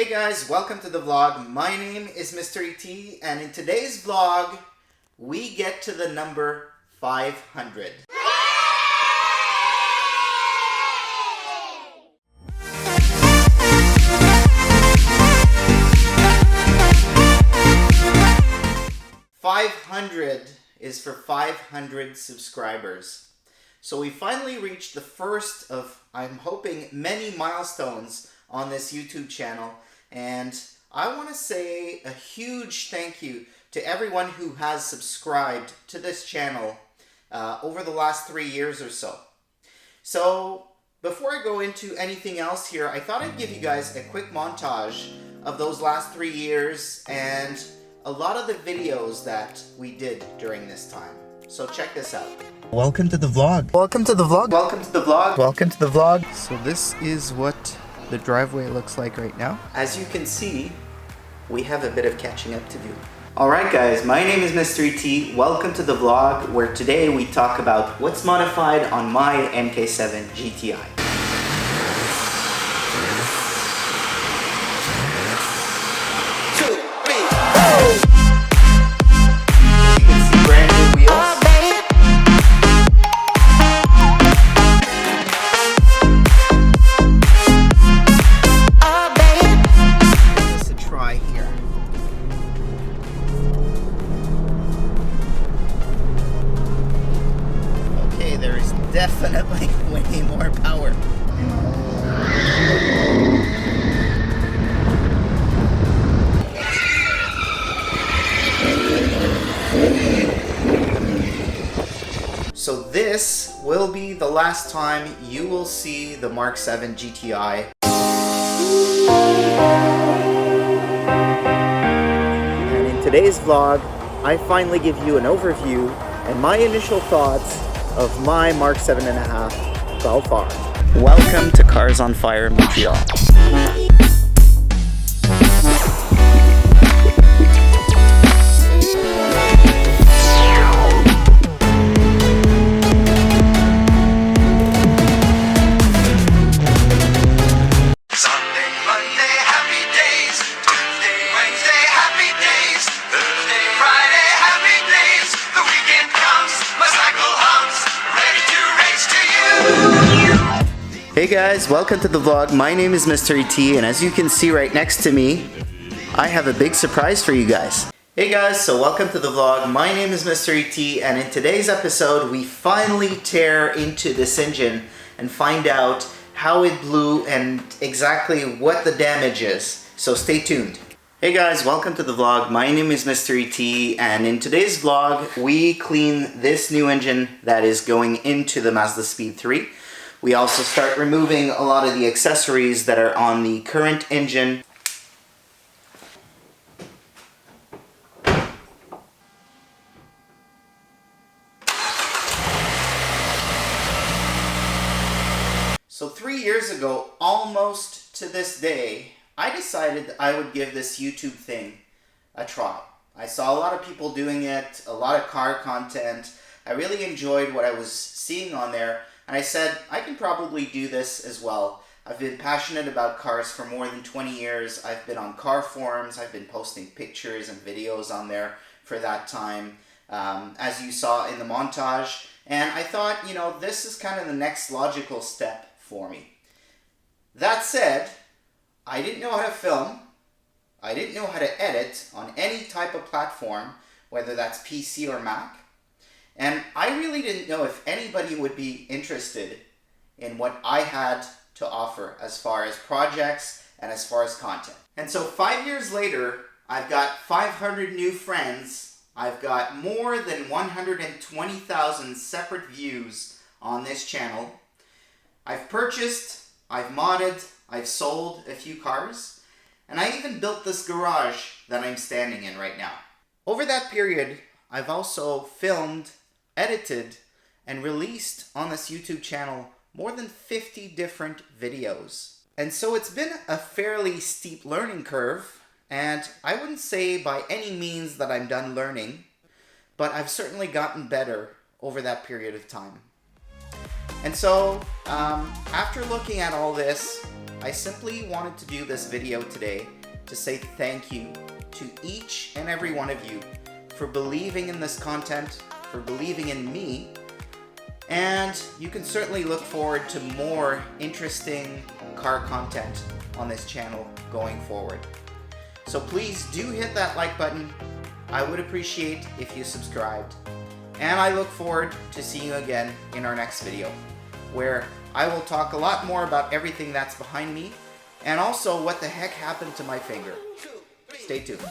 Hey guys, welcome to the vlog. My name is MisterET, and in today's vlog, we get to the number 500. $500 is for 500 subscribers. So we finally reached the first of, I'm hoping, many milestones on this YouTube channel, and I want to say a huge thank you to everyone who has subscribed to this channel over the last 3 years or so. So before I go into anything else here, I thought I'd give you guys a quick montage of those last 3 years and a lot of the videos that we did during this time. So check this out. Welcome to the vlog. Welcome to the vlog. Welcome to the vlog. Welcome to the vlog. So this is what the driveway looks like right now. As you can see, we have a bit of catching up to do. Alright guys, my name is MisterET. Welcome to the vlog, where today we talk about what's modified on my MK7 GTI. Definitely way more power. So this will be the last time you will see the Mark 7 GTI. And in today's vlog, I finally give you an overview and my initial thoughts of my Mark 7.5 so far. Welcome to Cars on Fire in Montreal. Hey guys, welcome to the vlog. My name is MisterET, and as you can see right next to me, I have a big surprise for you guys. Hey guys, so welcome to the vlog. My name is MisterET, and in today's episode, we finally tear into this engine and find out how it blew and exactly what the damage is. So stay tuned. Hey guys, welcome to the vlog. My name is MisterET, and in today's vlog, we clean this new engine that is going into the Mazda Speed 3. We also start removing a lot of the accessories that are on the current engine. So 3 years ago, almost to this day, I decided I would give this YouTube thing a try. I saw a lot of people doing it, a lot of car content. I really enjoyed what I was seeing on there. And I said, I can probably do this as well. I've been passionate about cars for more than 20 years. I've been on car forums. I've been posting pictures and videos on there for that time, as you saw in the montage. And I thought, you know, this is kind of the next logical step for me. That said, I didn't know how to film. I didn't know how to edit on any type of platform, whether that's PC or Mac. And I really didn't know if anybody would be interested in what I had to offer as far as projects and as far as content. And so 5 years later, I've got 500 new friends. I've got more than 120,000 separate views on this channel. I've purchased, I've modded, I've sold a few cars, and I even built this garage that I'm standing in right now. Over that period, I've also filmed, edited, and released on this YouTube channel more than 50 different videos. And so it's been a fairly steep learning curve, and I wouldn't say by any means that I'm done learning, but I've certainly gotten better over that period of time. And so, after looking at all this, I simply wanted to do this video today to say thank you to each and every one of you for believing in this content, for believing in me, and you can certainly look forward to more interesting car content on this channel going forward. So please do hit that like button. I would appreciate if you subscribed. And I look forward to seeing you again in our next video, where I will talk a lot more about everything that's behind me and also what the heck happened to my finger. Stay tuned.